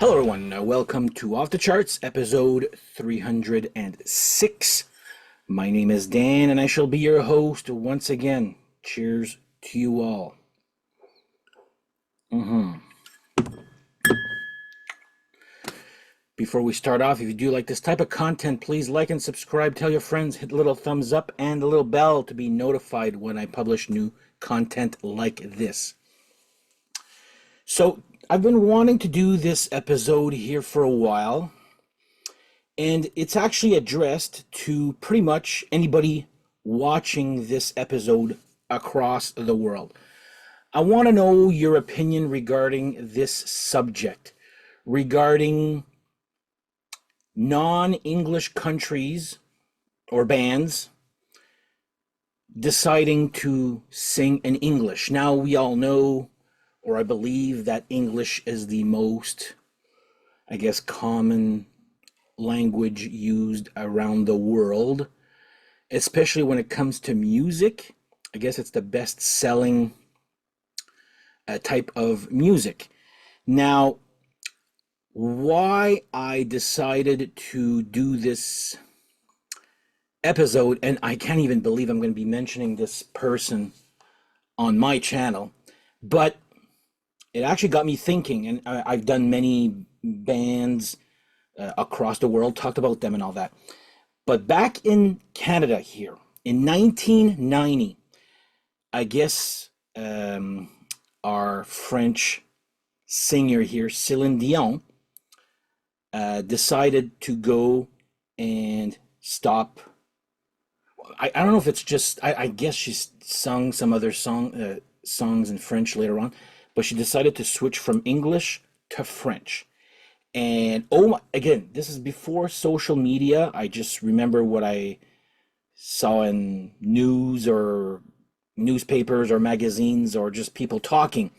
Hello, everyone. Welcome to Off the Charts, episode 306. My name is Dan, and I shall be your host once again. Cheers to you all. Before we start off, if you do like this type of content, please like and subscribe. Tell your friends, hit the little thumbs up and the little bell to be notified when I publish new content like this. So, I've been wanting to do this episode here for a while, and it's actually addressed to pretty much anybody watching this episode across the world. I want to know your opinion regarding this subject, regarding non-English countries or bands deciding to sing in English. Now, we all know, or I believe, that English is the most, common language used around the world, especially when it comes to music. I guess it's the best-selling type of music. Now, why I decided to do this episode, and I can't even believe I'm going to be mentioning this person on my channel, but it actually got me thinking, and I've done many bands across the world, talked about them and all that. But back in Canada here, in 1990, I guess our French singer here, Céline Dion, decided to go and stop. I don't know if it's just, I guess she's sung some other songs in French later on, but she decided to switch from English to French. And again, this is before social media. I just remember what I saw in news or newspapers or magazines or just people talking.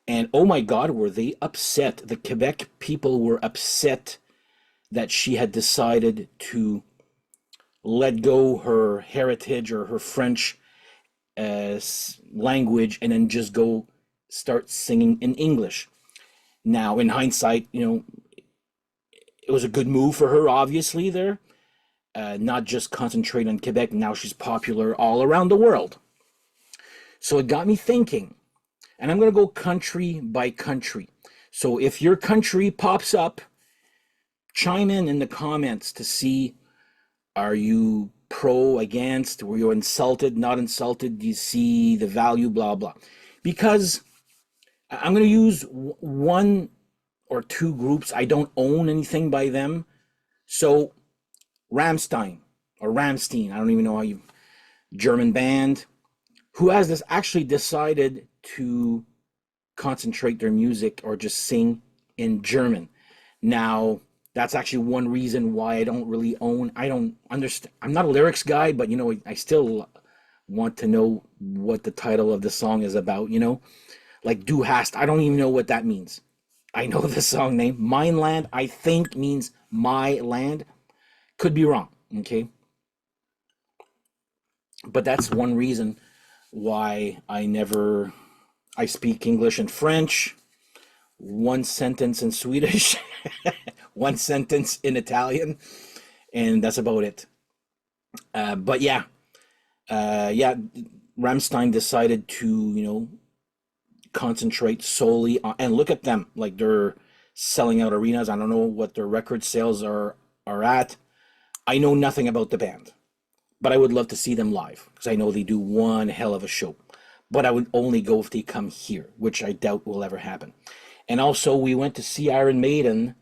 And oh my God, were they upset. The Quebec people were upset that she had decided to let go her heritage or her French language and then just go start singing in English. Now, in hindsight, it was a good move for her, obviously, there. Not just concentrate on Quebec. Now she's popular all around the world. So it got me thinking. And I'm going to go country by country. So if your country pops up, chime in the comments to see, are you pro, against, were you insulted, not insulted, do you see the value, blah, blah. Because I'm going to use one or two groups. I don't own anything by them. So Rammstein, or Rammstein, I don't even know how you, German band, who has this actually decided to concentrate their music or just sing in German. Now, that's actually one reason why I don't really own, I don't understand, I'm not a lyrics guy, but I still want to know what the title of the song is about, like Du hast, I don't even know what that means. I know the song name, Mein Land, I think means my land. Could be wrong, okay? But that's one reason why I speak English and French, one sentence in Swedish, one sentence in Italian, and that's about it. But yeah, Rammstein decided to, concentrate solely on, and look at them, like they're selling out arenas. I don't know what their record sales are at. I know nothing about the band, but I would love to see them live because I know they do one hell of a show. But I would only go if they come here, which I doubt will ever happen. And also, we went to see Iron Maiden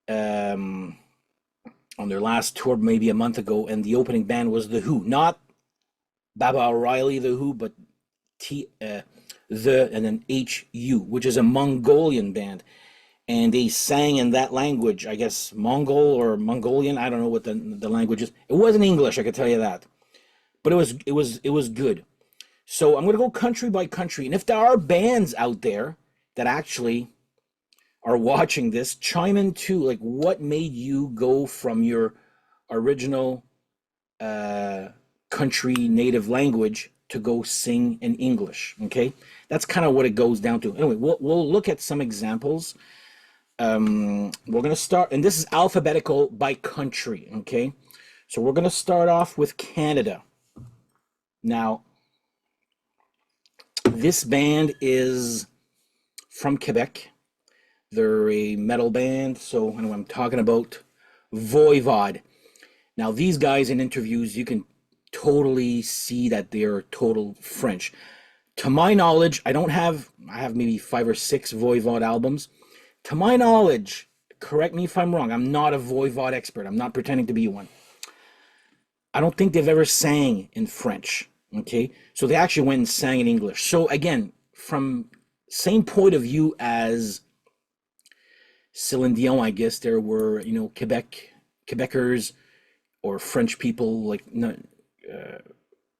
on their last tour maybe a month ago, and the opening band was The Who. Not Baba O'Reilly, The Who, but and then HU, which is a Mongolian band. And they sang in that language, I guess Mongol or Mongolian. I don't know what the language is. It wasn't English, I can tell you that. But it was good. So I'm going to go country by country. And if there are bands out there that actually are watching this, chime in too. Like, what made you go from your original country native language to go sing in English? Okay, that's kind of what it goes down to. Anyway, we'll look at some examples. We're gonna start, and this is alphabetical by country, okay? So we're gonna start off with Canada. Now, this band is from Quebec. They're a metal band, so anyway, I'm talking about Voivod. Now, these guys in interviews, you can totally see that they're total French. To my knowledge, I have maybe 5 or 6 Voivod albums. To my knowledge, correct me if I'm wrong, I'm not a Voivod expert. I'm not pretending to be one. I don't think they've ever sang in French. Okay, so they actually went and sang in English. So again, from same point of view as Celine Dion, I guess there were Quebecers or French people like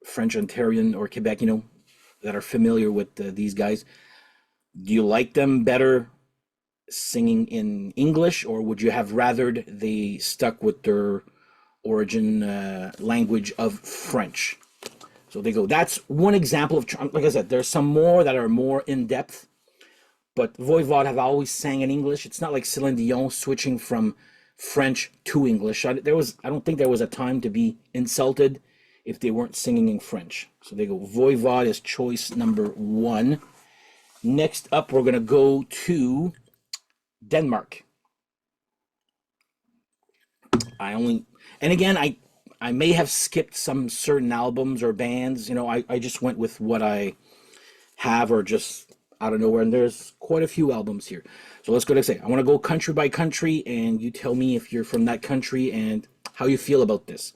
French Ontarian or Quebec, that are familiar with these guys. Do you like them better singing in English, or would you have rathered they stuck with their origin language of French? So they go. That's one example of, like I said, there's some more that are more in depth, but Voivod have always sang in English. It's not like Celine Dion switching from French to English. I don't think there was a time to be insulted if they weren't singing in French. So they go. Voivod is choice number 1. Next up, we're gonna go to Denmark. And again, I may have skipped some certain albums or bands. I just went with what I have or just out of nowhere. And there's quite a few albums here. So let's go to say, I want to go country by country, and you tell me if you're from that country and how you feel about this.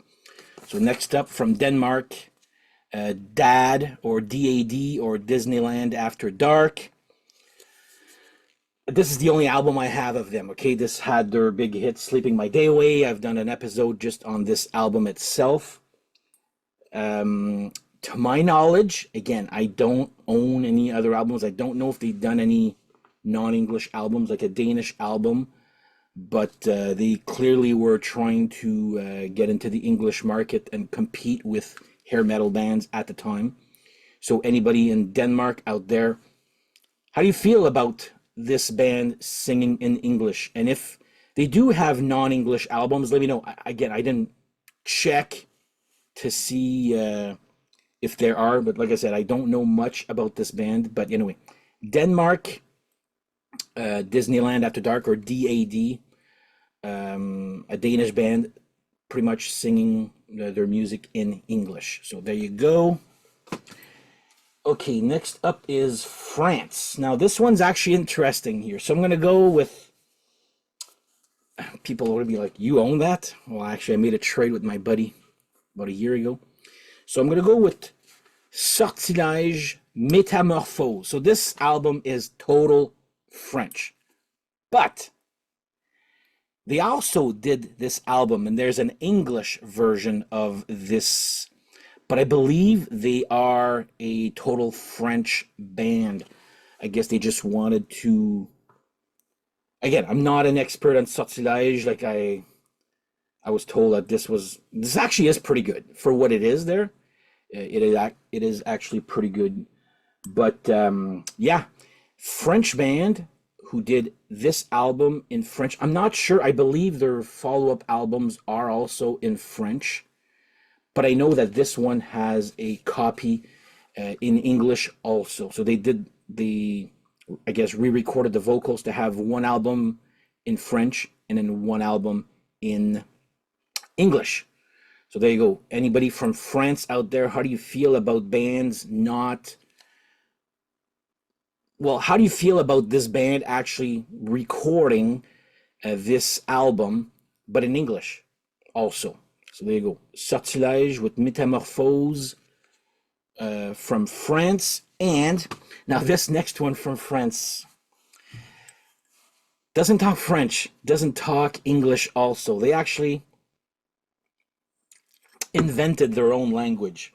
So next up from Denmark, DAD or DAD or Disneyland After Dark. This is the only album I have of them, okay? This had their big hit, Sleeping My Day Away. I've done an episode just on this album itself. To my knowledge, again, I don't own any other albums. I don't know if they've done any non-English albums, like a Danish album, but they clearly were trying to get into the English market and compete with hair metal bands at the time. So anybody in Denmark out there, how do you feel about this band singing in English? And if they do have non-English albums, let me know. Again, I didn't check to see if there are, but like I said, I don't know much about this band. But anyway, Denmark, Disneyland After Dark, or DAD, a Danish band, pretty much singing their music in English. So there you go. Okay, next up is France. Now, this one's actually interesting here. So I'm going to go with, people are going to be like, you own that? Well, actually, I made a trade with my buddy about a year ago. So I'm going to go with Sortilège Métamorphose. So this album is total French. But they also did this album, and there's an English version of this, but I believe they are a total French band. I guess they just wanted to. Again, I'm not an expert on Sortilège. Like I was told that this actually is pretty good for what it is. There, it is actually pretty good. But yeah, French band who did this album in French. I'm not sure. I believe their follow-up albums are also in French. But I know that this one has a copy in English also. So I guess, re-recorded the vocals to have one album in French and then one album in English. So there you go. Anybody from France out there, how do you feel about bands not... Well, how do you feel about this band actually recording this album, but in English also? So there you go. Sortilège with Métamorphose from France. And now this next one from France doesn't talk French, doesn't talk English also. They actually invented their own language.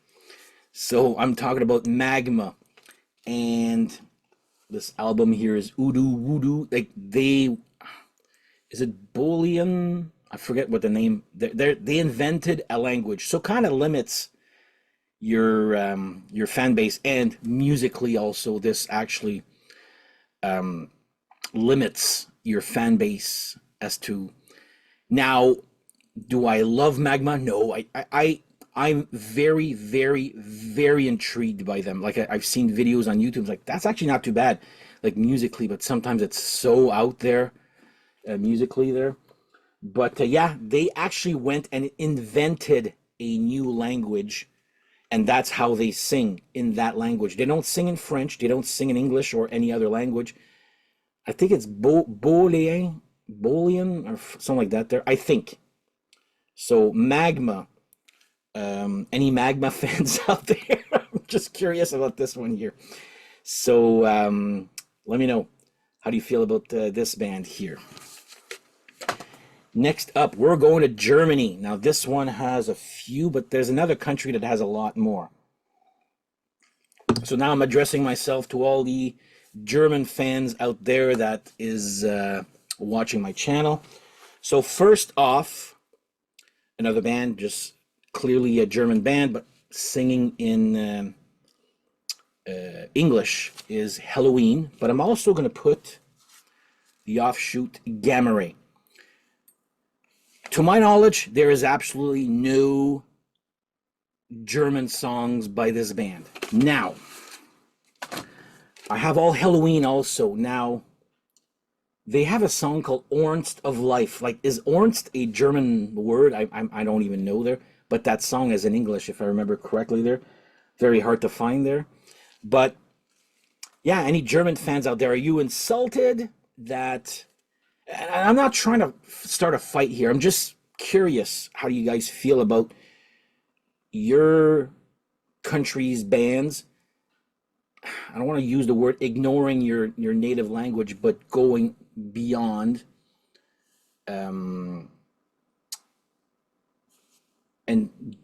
So I'm talking about Magma. And this album here is Oodoo Woodoo. Is it Boolean? I forget what the name. They invented a language, so kind of limits your fan base, and musically also this actually limits your fan base as to now. Do I love Magma? No, I'm very, very, very intrigued by them. Like I've seen videos on YouTube, like that's actually not too bad, like musically, but sometimes it's so out there, musically there. But yeah, they actually went and invented a new language, and that's how they sing in that language. They don't sing in French, they don't sing in English or any other language. I think it's Boolean or something like that there, I think. So Magma, any Magma fans out there? I'm just curious about this one here. So let me know. How do you feel about this band here? Next up, we're going to Germany. Now, this one has a few, but there's another country that has a lot more. So now I'm addressing myself to all the German fans out there that is watching my channel. So first off, another band, just clearly a German band, but singing in English is Halloween. But I'm also going to put the offshoot Gamma Ray. To my knowledge, there is absolutely no German songs by this band. Now, I have all Halloween also. Now, they have a song called Ornst of Life. Like, is Ornst a German word? I don't even know there. But that song is in English, if I remember correctly there. Very hard to find there. But, yeah, any German fans out there, are you insulted that... And I'm not trying to start a fight here. I'm just curious how you guys feel about your country's bands. I don't want to use the word ignoring your native language, but going beyond and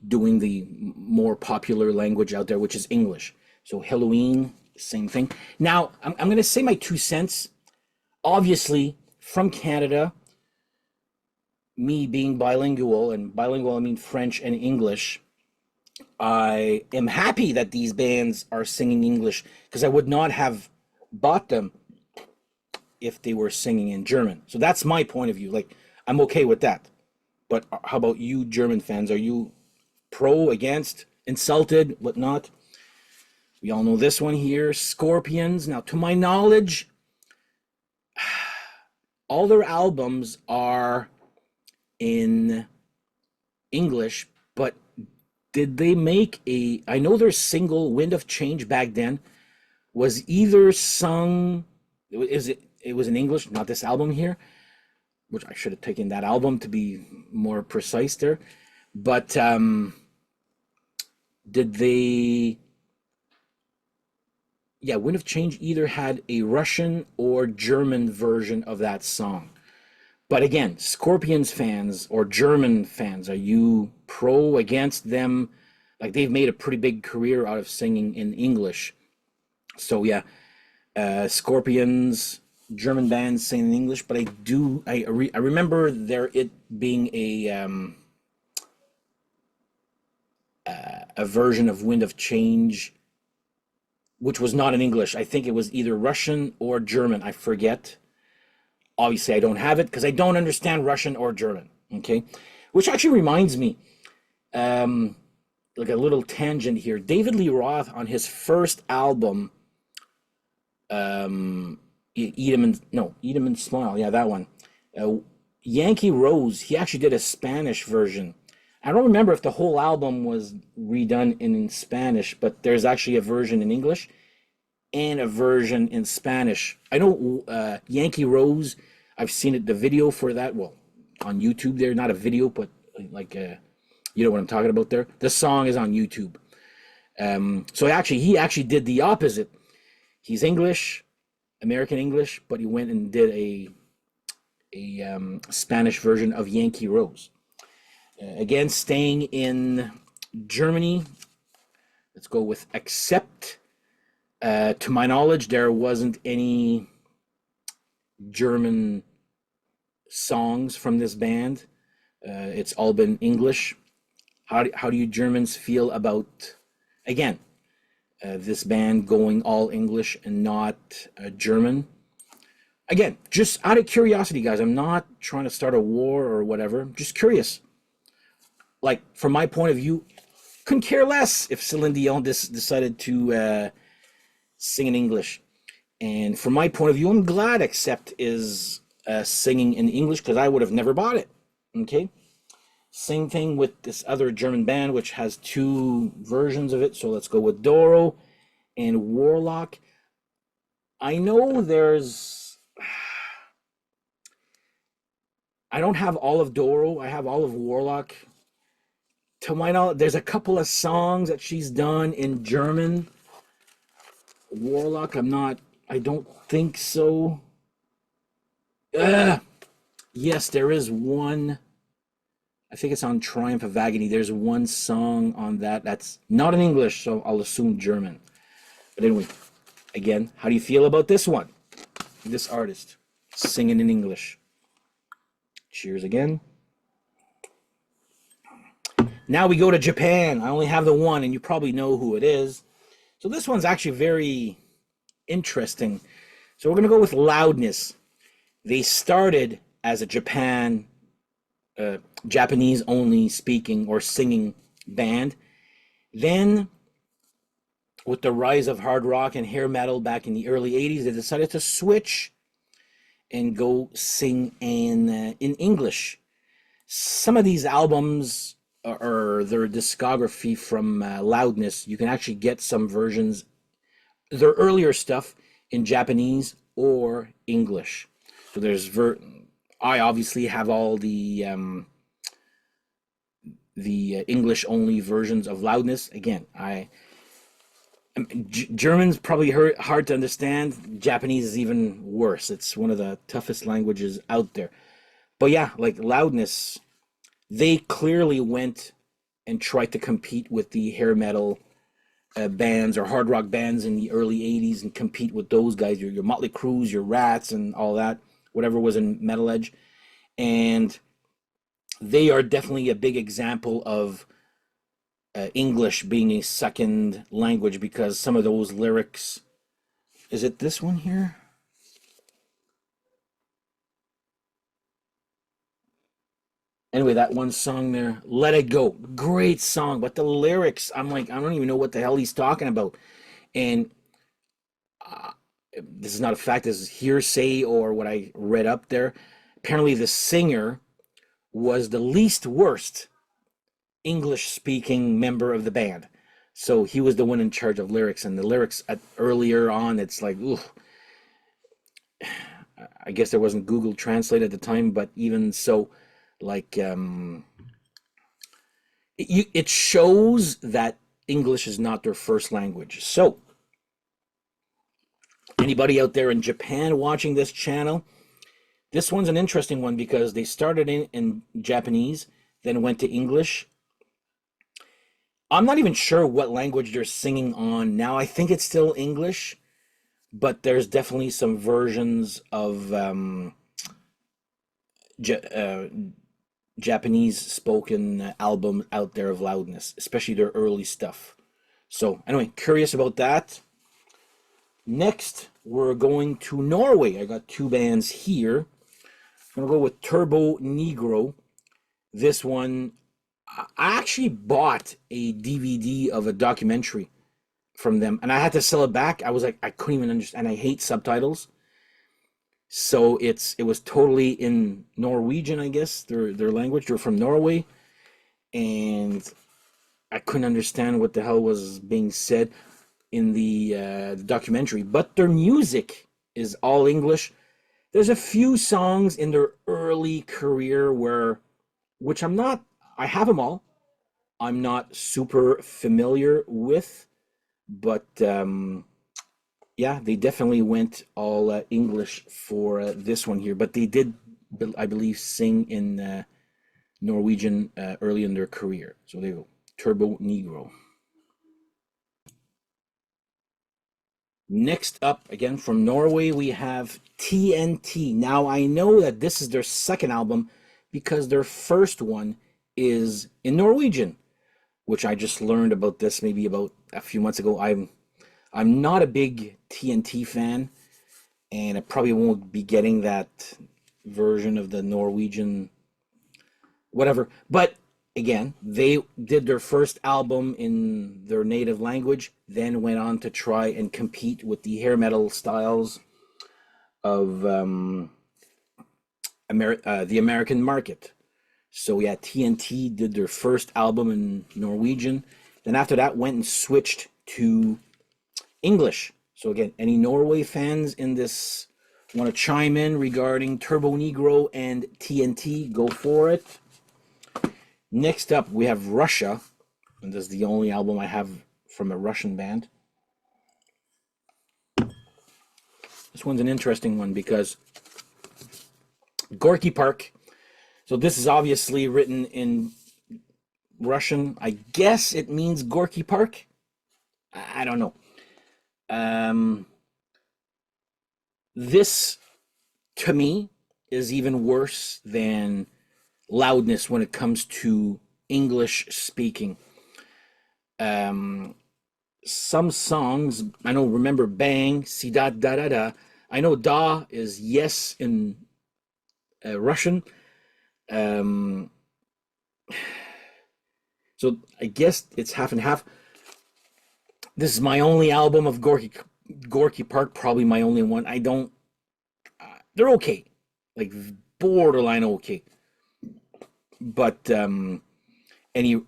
doing the more popular language out there, which is English. So Halloween, same thing. Now, I'm going to say my 2 cents. Obviously, from Canada, me being bilingual, and bilingual I mean French and English, I am happy that these bands are singing English, because I would not have bought them if they were singing in German. So that's my point of view. Like, I'm okay with that. But how about you German fans? Are you pro, against, insulted, whatnot? We all know this one here, Scorpions. Now, to my knowledge, all their albums are in English, but did they make a... I know their single, Wind of Change, back then, was either sung... It was in English, not this album here, which I should have taken that album to be more precise there. But did they... Yeah, Wind of Change either had a Russian or German version of that song. But again, Scorpions fans or German fans, are you pro, against them? Like, they've made a pretty big career out of singing in English. So yeah, Scorpions, German bands singing in English. But I remember it being a version of Wind of Change, which was not in English. I think it was either Russian or German. I forget. Obviously, I don't have it because I don't understand Russian or German. Okay, which actually reminds me, like a little tangent here. David Lee Roth, on his first album, Eat 'em and Smile. Yeah, that one. Yankee Rose. He actually did a Spanish version. I don't remember if the whole album was redone in Spanish, but there's actually a version in English and a version in Spanish. I know Yankee Rose, I've seen it, the video for that, well, on YouTube there, not a video, but like, you know what I'm talking about there? The song is on YouTube. So he actually did the opposite. He's English, American English, but he went and did a Spanish version of Yankee Rose. Again, staying in Germany, let's go with Accept. To my knowledge, there wasn't any German songs from this band. It's all been English. How do you Germans feel about, again, this band going all English and not German? Again, just out of curiosity, guys. I'm not trying to start a war or whatever. Just curious. Like from my point of view, couldn't care less if Celine Dion decided to sing in English. And from my point of view, I'm glad Accept is singing in English because I would have never bought it. Okay. Same thing with this other German band, which has two versions of it. So let's go with Doro and Warlock. I know I don't have all of Doro. I have all of Warlock. To my knowledge, there's a couple of songs that she's done in German. Warlock, I don't think so. Uh, yes, there is one. I think it's on Triumph of Agony. There's one song on that that's not in English, so I'll assume German. But anyway, again, how do you feel about this one? This artist singing in English. Cheers again. Now we go to Japan. I only have the one, and you probably know who it is. So this one's actually very interesting. So we're going to go with Loudness. They started as a Japanese only speaking or singing band. Then, with the rise of hard rock and hair metal back in the early 80s, they decided to switch and go sing in English. Some of these albums or their discography from Loudness, you can actually get some versions, their earlier stuff in Japanese or English. So I obviously have all the English only versions of Loudness. Again, German's probably hard to understand. Japanese is even worse. It's one of the toughest languages out there. But yeah, like Loudness, they clearly went and tried to compete with the hair metal bands or hard rock bands in the early 80s and compete with those guys, your Motley Crues, your Rats, and all that, whatever was in Metal Edge. And they are definitely a big example of English being a second language because some of those lyrics. Is it this one here? Anyway, that one song there, Let It Go. Great song, but the lyrics, I'm like, I don't even know what the hell he's talking about. And uh, this is not a fact, this is hearsay or what I read up there. Apparently, the singer was the least worst English speaking member of the band. So he was the one in charge of lyrics, and the lyrics earlier on, it's like, ooh, I guess there wasn't Google Translate at the time, but even so, like, it shows that English is not their first language. So, anybody out there in Japan watching this channel, this one's an interesting one because they started in Japanese, then went to English. I'm not even sure what language they're singing on now. I think it's still English, but there's definitely some versions of J- uh, Japanese spoken albums out there of Loudness, especially their early stuff. So, anyway, curious about that. Next, we're going to Norway. I got two bands here. I'm going to go with Turbo Negro. This one, I actually bought a DVD of a documentary from them, and I had to sell it back. I was like, I couldn't even understand. I hate subtitles, so it was totally in Norwegian, I guess their language. They're from Norway, and I couldn't understand what the hell was being said in the documentary. But their music is all English. There's a few songs in their early career which I have them all. I'm not super familiar with, but yeah, they definitely went all English for this one here. But they did, I believe, sing in Norwegian early in their career. So there you go, Turbo Negro. Next up, again from Norway, we have TNT. Now, I know that this is their second album because their first one is in Norwegian, which I just learned about this maybe about a few months ago. I'm not a big TNT fan. and I probably won't be getting that version of the Norwegian whatever. But again, they did their first album in their native language, then went on to try and compete with the hair metal styles of the American market. So yeah, TNT did their first album in Norwegian. Then after that, went and switched to English. So again, any Norway fans in this want to chime in regarding Turbo Negro and TNT, go for it. Next up, we have Russia, and this is the only album I have from a Russian band. This one's an interesting one because Gorky Park. So this is obviously written in Russian. I guess it means Gorky Park. I don't know. This, to me, is even worse than Loudness when it comes to English speaking. Some songs, I know, remember Bang, Si Da Da Da Da. I know Da is yes in Russian. So I guess it's half and half. This is my only album of Gorky Park, probably my only one. I don't. They're okay, like borderline okay. But any,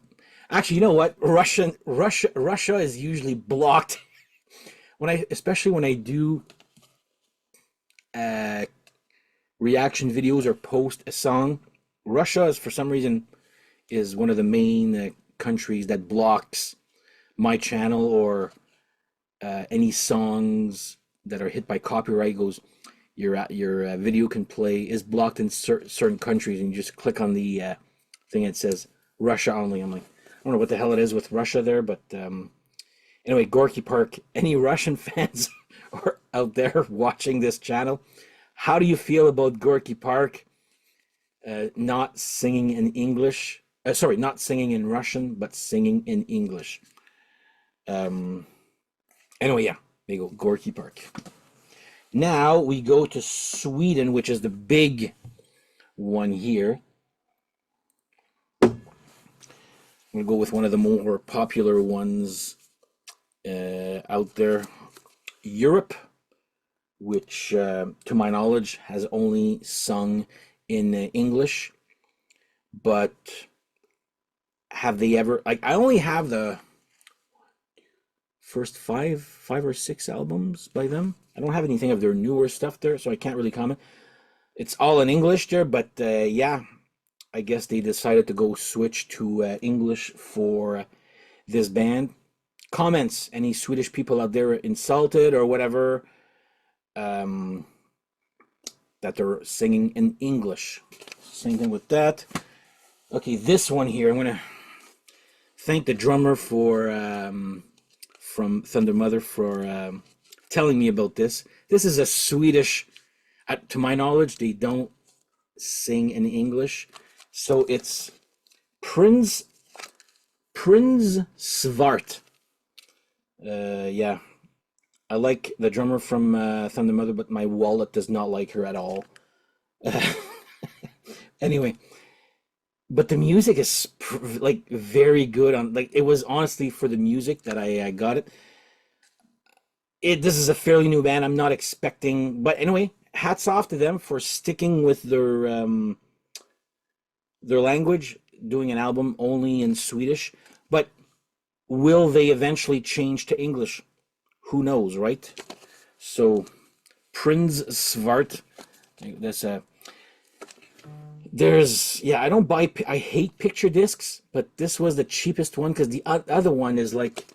actually, you know what? Russia is usually blocked especially when I do reaction videos or post a song. Russia is for some reason is one of the main countries that blocks my channel or any songs that are hit by copyright. Goes your video can play is blocked in certain countries, and you just click on the thing that says Russia only. I'm like, I don't know what the hell it is with Russia there, but anyway, Gorky Park. Any Russian fans are out there watching this channel? How do you feel about Gorky Park not singing in English? Sorry, not singing in Russian, but singing in English. Anyway, yeah, there you go, Gorky Park. Now we go to Sweden, which is the big one here. I'm going to go with one of the more popular ones out there. Europe, which to my knowledge has only sung in English. But have they ever, like, I only have the first five or six albums by them. I don't have anything of their newer stuff there, so I can't really comment. It's all in English there, but yeah, I guess they decided to go switch to English for this band. Comments, any Swedish people out there insulted or whatever, that they're singing in English. Same thing with that. Okay, this one here, I'm going to thank the drummer for from Thunder Mother for telling me about this. This is a Swedish, to my knowledge, they don't sing in English. So it's Prince Svart. Yeah, I like the drummer from Thunder Mother, but my wallet does not like her at all. Anyway, but the music is like very good. On like it was honestly for the music that I got it. This is a fairly new band. I'm not expecting, but anyway, hats off to them for sticking with their language, doing an album only in Swedish. But will they eventually change to English? Who knows, right? So, Prince Svart. That's there's, yeah, I don't buy, I hate picture discs, but this was the cheapest one because the other one is like,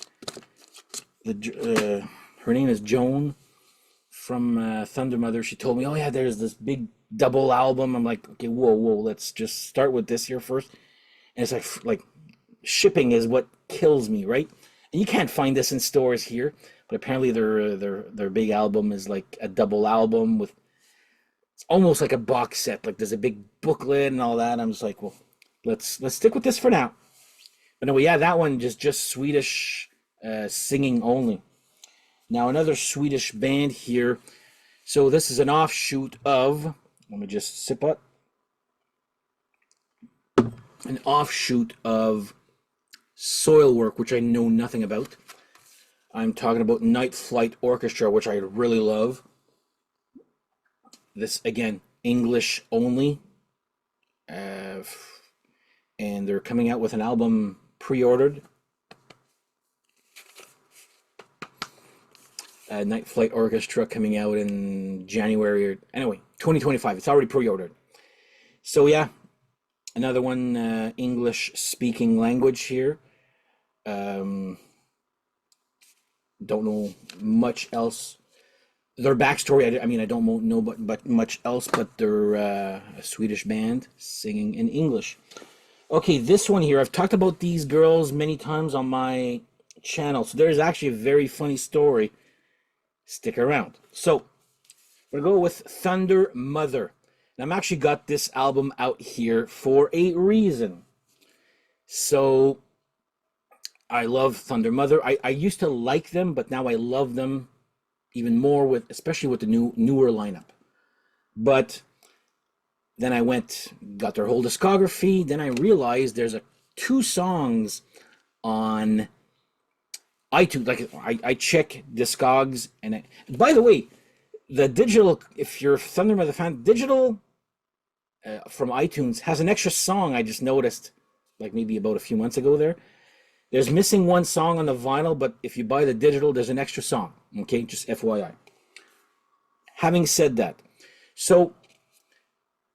her name is Joan from Thunder Mother. She told me, oh yeah, there's this big double album. I'm like, okay, whoa, let's just start with this here first. And it's like shipping is what kills me, right? And you can't find this in stores here, but apparently their big album is like a double album with, it's almost like a box set. Like there's a big booklet and all that. I'm just like, well, let's stick with this for now. But no, yeah, that one just Swedish singing only. Now another Swedish band here. So this is an offshoot of, let me just sip up, an offshoot of Soil Work, which I know nothing about. I'm talking about Night Flight Orchestra, which I really love. This, again, English only. Uh, and they're coming out with an album pre-ordered. Night Flight Orchestra coming out in January, or anyway, 2025. It's already pre-ordered. So yeah, another one, English speaking language here. Don't know much else. Their backstory, I mean, I don't know but much else, but they're a Swedish band singing in English. Okay, this one here, I've talked about these girls many times on my channel, so there's actually a very funny story. Stick around. So, we're going to go with Thunder Mother. And I've actually got this album out here for a reason. So, I love Thunder Mother. I used to like them, but now I love them even more, with especially with the newer lineup. But then I got their whole discography. Then I realized there's two songs on iTunes. Like I check Discogs, and by the way, the digital. If you're a Thunder Mother fan, digital from iTunes has an extra song. I just noticed, like maybe about a few months ago. There's missing one song on the vinyl, but if you buy the digital, there's an extra song. Okay, just FYI. Having said that, so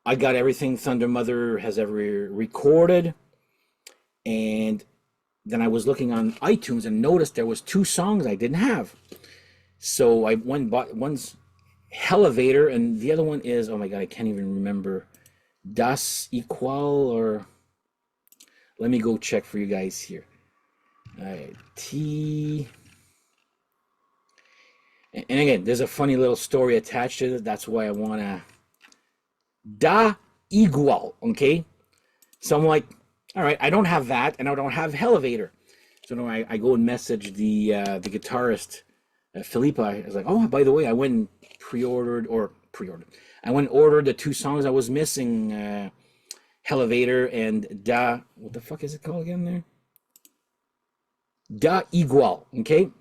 I got everything Thunder Mother has ever recorded, and then I was looking on iTunes and noticed there was two songs I didn't have. So I bought one's Elevator, and the other one is, oh my god, I can't even remember. Das Equal, or let me go check for you guys here. T. And again, there's a funny little story attached to it. That's why I want to. Da Igual, okay? So I'm like, all right, I don't have that, and I don't have Elevator. So no, I go and message the guitarist, Philippa. I was like, oh, by the way, I went and pre-ordered. I went and ordered the two songs I was missing, Elevator and Da. What the fuck is it called again there? Da Igual, okay?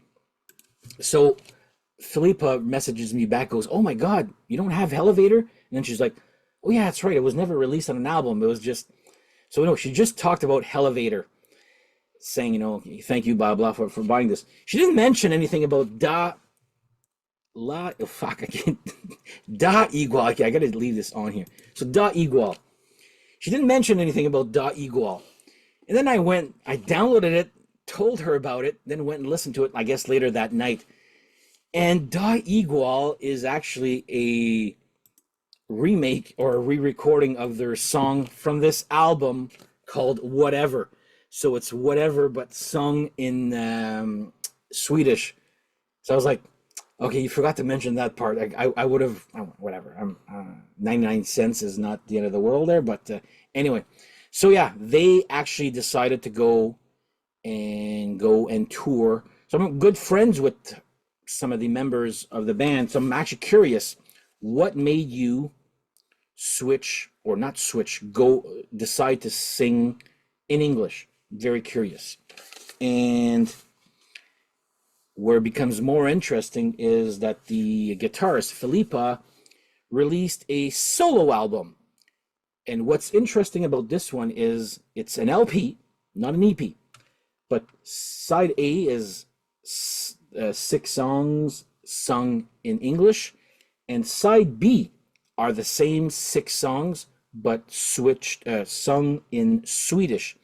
So Philippa messages me back, goes, oh my god, you don't have Elevator? And then she's like, oh yeah, that's right, it was never released on an album. It was just, so no, she just talked about Elevator, saying, you know, thank you, blah, blah, for buying this. She didn't mention anything about Da Igual. Okay, I gotta leave this on here. So Da Igual. She didn't mention anything about Da Igual. And then I downloaded it, told her about it, then went and listened to it, I guess later that night. And Da Igual is actually a remake or a re-recording of their song from this album called Whatever. So it's Whatever, but sung in Swedish. So I was like, okay, you forgot to mention that part. I would have, whatever. 99 cents is not the end of the world there, but anyway. So yeah, they actually decided to go and tour. So I'm good friends with some of the members of the band. So I'm actually curious, what made you decide to sing in English? Very curious. And where it becomes more interesting is that the guitarist, Philippa, released a solo album. And what's interesting about this one is it's an LP, not an EP. But side A is 6 songs sung in English, and side B are the same 6 songs, but sung in Swedish.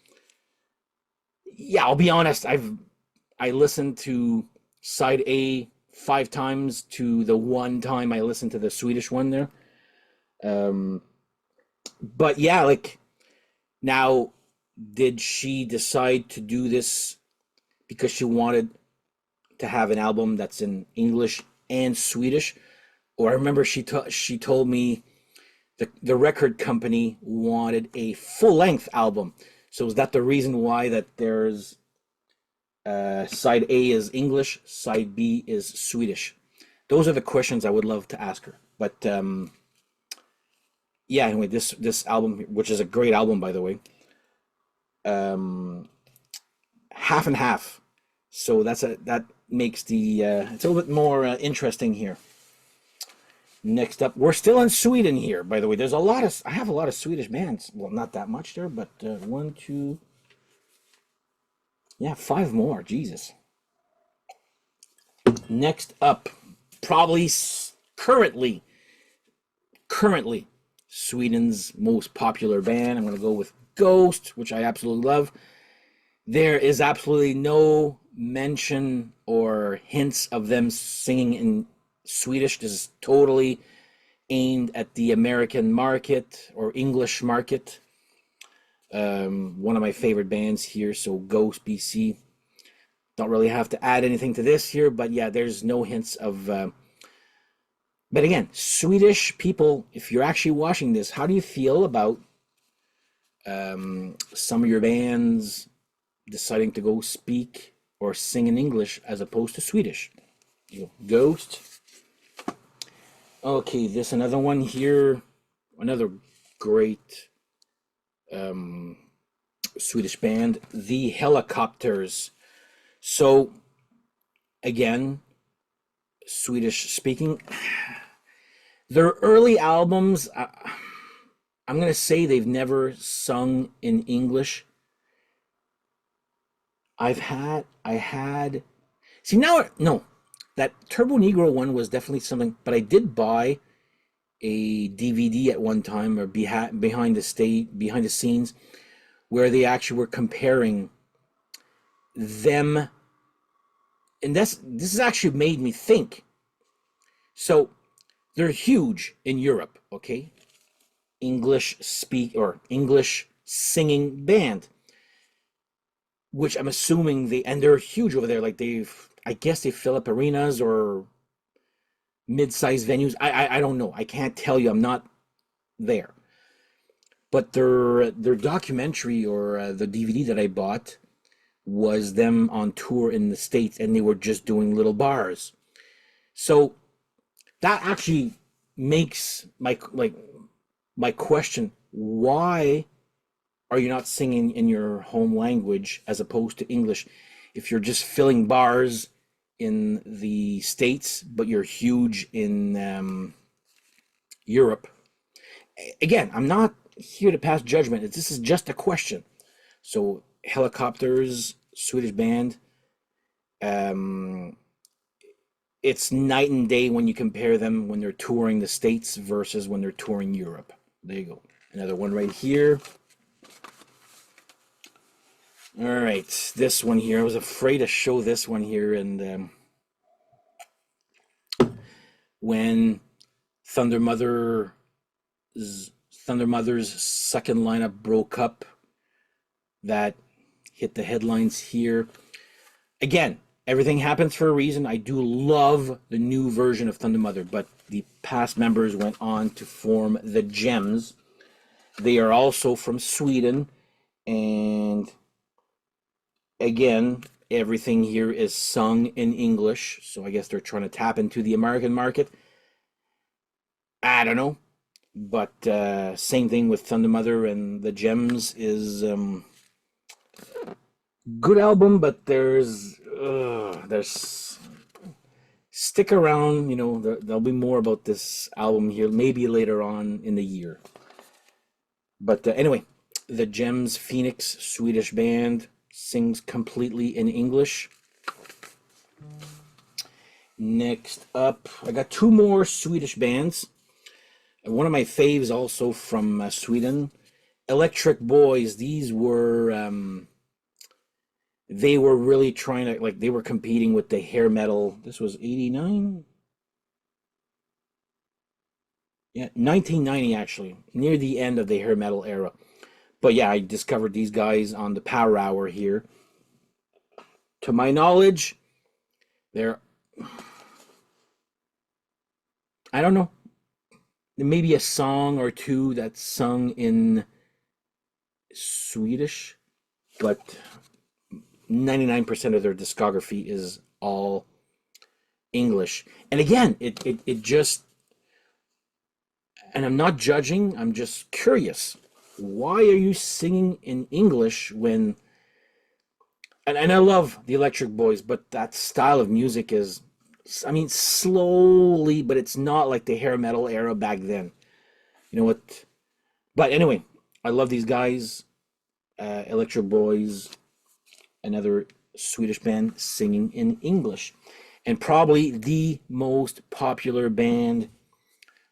Yeah, I'll be honest, I listened to side A 5 times to the one time I listened to the Swedish one there. But yeah, like, now, did she decide to do this because she wanted to have an album that's in English and Swedish? Or I remember she told me the record company wanted a full-length album. So is that the reason why that there's side A is English, side B is Swedish? Those are the questions I would love to ask her. But yeah, anyway, this album, which is a great album by the way, um, half and half. So that makes the it's a little bit more interesting here. Next up, we're still in Sweden here. By the way, there's a lot of I have a lot of Swedish bands. Well, not that much there, but one, two, yeah, five more. Jesus. Next up, probably currently Sweden's most popular band. I'm going to go with Ghost, which I absolutely love. There is absolutely no mention or hints of them singing in Swedish. This is totally aimed at the American market or English market. One of my favorite bands here, so Ghost BC. Don't really have to add anything to this here, but yeah, there's no hints of. But again, Swedish people, if you're actually watching this, how do you feel about some of your bands deciding to go speak or sing in English as opposed to Swedish? Ghost. Okay, this another one here, another great Swedish band, the Helicopters. So again, Swedish speaking. Their early albums, I'm gonna say they've never sung in English. I had. See now, no, that Turbo Negro one was definitely something. But I did buy a DVD at one time, or behind the scenes, where they actually were comparing them, and this has actually made me think. So they're huge in Europe, okay? English singing band, which I'm assuming they're huge over there. Like I guess they fill up arenas or mid-sized venues. I don't know. I can't tell you. I'm not there. But their documentary or the DVD that I bought was them on tour in the States, and they were just doing little bars. So that actually makes my question: why are you not singing in your home language as opposed to English? If you're just filling bars in the States, but you're huge in Europe. Again, I'm not here to pass judgment. This is just a question. So, Helicopters, Swedish band, um, it's night and day when you compare them when they're touring the States versus when they're touring Europe. There you go. Another one right here. All right, this one here. I was afraid to show this one here, and when Thunder Mother's Thunder Mother's second lineup broke up, that hit the headlines here. Again, everything happens for a reason. I do love the new version of Thunder Mother, but the past members went on to form the Gems. They are also from Sweden, and again, everything here is sung in English, so I guess they're trying to tap into the American market. I don't know, but same thing with Thunder Mother and the Gems is good album, but there's stick around. There'll be more about this album here, maybe later on in the year. But anyway, the Gems Phoenix Swedish band sings completely in English. Next up, I got two more Swedish bands. One of my faves also from Sweden, Electric Boys. These were they were really trying to they were competing with the hair metal. This was 89. Yeah, 1990 actually, near the end of the hair metal era. But yeah, I discovered these guys on the Power Hour here. To my knowledge, they're I don't know, maybe a song or two that's sung in Swedish, but 99% of their discography is all English. And again, it just, and I'm not judging, I'm just curious. Why are you singing in English when, and I love the Electric Boys, but that style of music is, I mean, slowly, but it's not like the hair metal era back then. You know what? But anyway, I love these guys. Electric Boys, another Swedish band singing in English. And probably the most popular band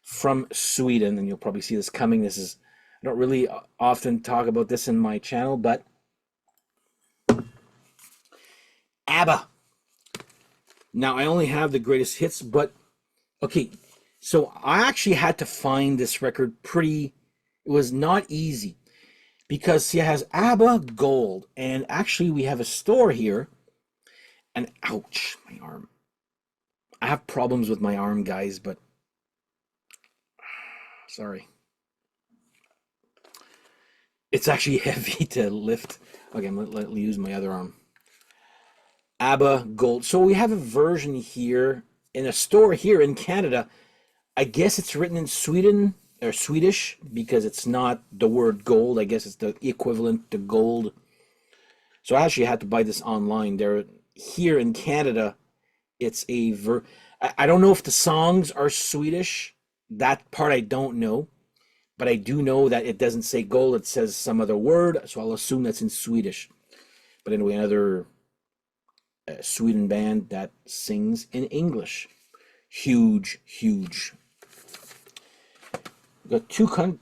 from Sweden. And you'll probably see this coming. This is, I don't really often talk about this in my channel, but ABBA. Now, I only have the greatest hits, but okay. So I actually had to find this record pretty, it was not easy because see, it has ABBA Gold. And actually, we have a store here. And ouch, my arm. I have problems with my arm, guys, but sorry. It's actually heavy to lift. Okay, I'm going to use my other arm. ABBA Gold. So we have a version here in a store here in Canada. I guess it's written in Sweden or Swedish because it's not the word gold. I guess it's the equivalent to gold. So I actually had to buy this online. There, here in Canada, it's a I don't know if the songs are Swedish. That part I don't know. But I do know that it doesn't say gold. It says some other word. So I'll assume that's in Swedish. But anyway, another Sweden band that sings in English. Huge, huge. We've got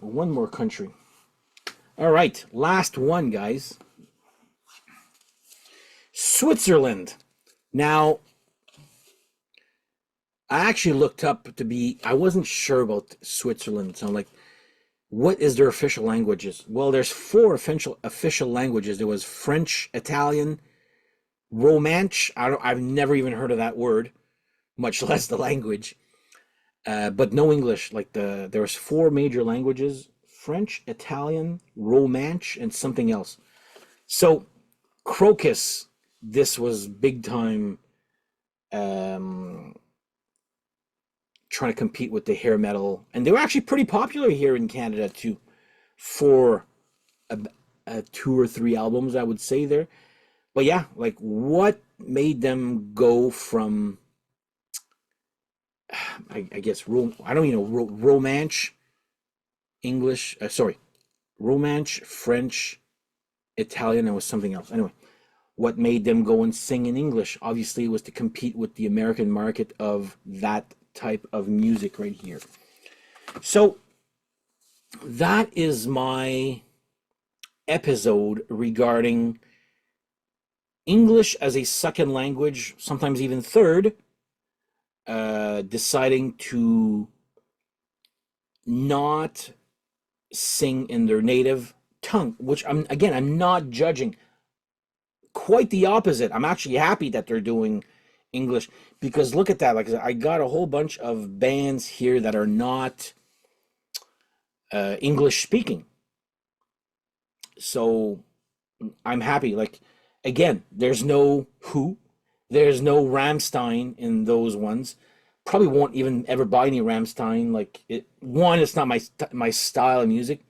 one more country. All right, last one, guys. Switzerland. Now, I actually looked up I wasn't sure about Switzerland. So I'm like, what is their official languages? Well, there's four official languages. There was French, Italian, Romansh. I've never even heard of that word, much less the language. But no English. Like there's four major languages: French, Italian, Romansh, and something else. So, Crocus, this was big time trying to compete with the hair metal, and they were actually pretty popular here in Canada too, for two or three albums, I would say there. But yeah, like what made them go from I guess I don't even know Romansh, English, sorry, Romansh, French, Italian, and was something else. Anyway, what made them go and sing in English? Obviously, was to compete with the American market of that type of music right here. So that is my episode regarding English as a second language, sometimes even third, deciding to not sing in their native tongue, which I'm not judging. Quite the opposite. I'm actually happy that they're doing English because look at that. Like I got a whole bunch of bands here that are not English speaking. So I'm happy. Like again, there's no Who, there's no Ramstein in those ones. Probably won't even ever buy any Ramstein. Like one, it's not my style of music.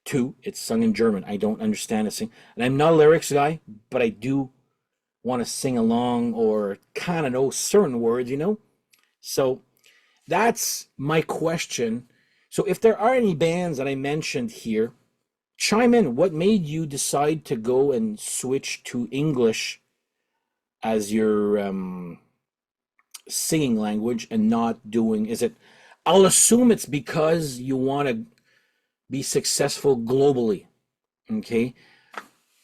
Two, it's sung in German. I don't understand it. And I'm not a lyrics guy, but I do want to sing along or kind of know certain words, you know? So that's my question. So if there are any bands that I mentioned here, chime in. What made you decide to go and switch to English as your singing language and not doing, I'll assume it's because you want to be successful globally, okay?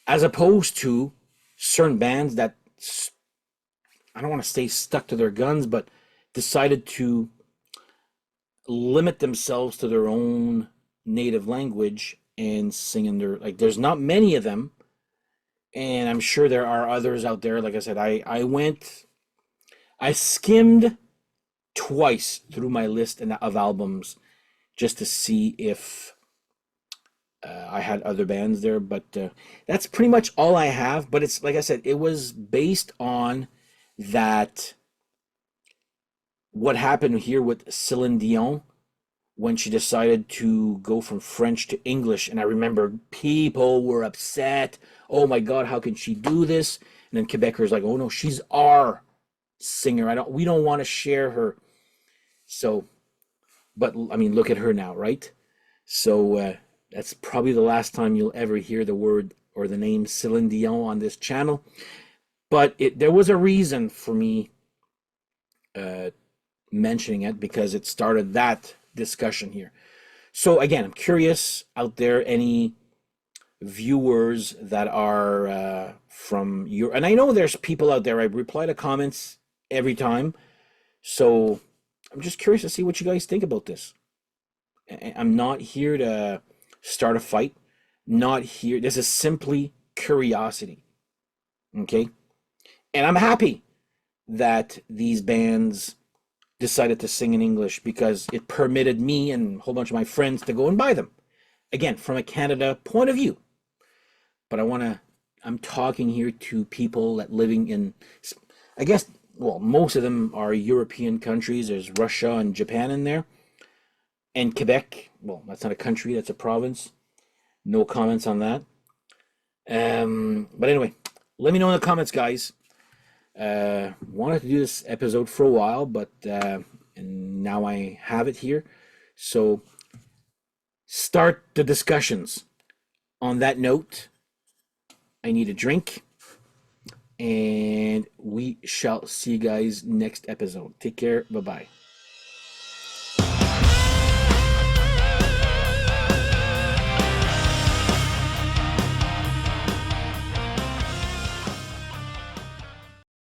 As opposed to certain bands that, I don't want to stay stuck to their guns, but decided to limit themselves to their own native language and sing in their, like, there's not many of them, and I'm sure there are others out there. Like I said, I skimmed twice through my list of albums just to see if I had other bands there, but that's pretty much all I have. But it's like I said, it was based on that what happened here with Celine Dion when she decided to go from French to English. And I remember people were upset. Oh my God, how can she do this? And then Quebecers like, oh no, she's our singer. We don't want to share her. So, but I mean, look at her now, right? So that's probably the last time you'll ever hear the word or the name Celine Dion on this channel. But there was a reason for me uh, mentioning it because it started that discussion here. So again, I'm curious out there, any viewers that are from Europe, and I know there's people out there. I reply to comments every time, so I'm just curious to see what you guys think about this. I'm not here to start a fight. Not here. This is simply curiosity. Okay, and I'm happy that these bands decided to sing in English because it permitted me and a whole bunch of my friends to go and buy them. Again, from a Canada point of view. But I'm talking here to people that living in, I guess, well, most of them are European countries. There's Russia and Japan in there. And Quebec, well, that's not a country, that's a province. No comments on that. But anyway, let me know in the comments, guys. Wanted to do this episode for a while, but and now I have it here. So start the discussions. On that note, I need a drink, and we shall see you guys next episode. Take care. Bye bye.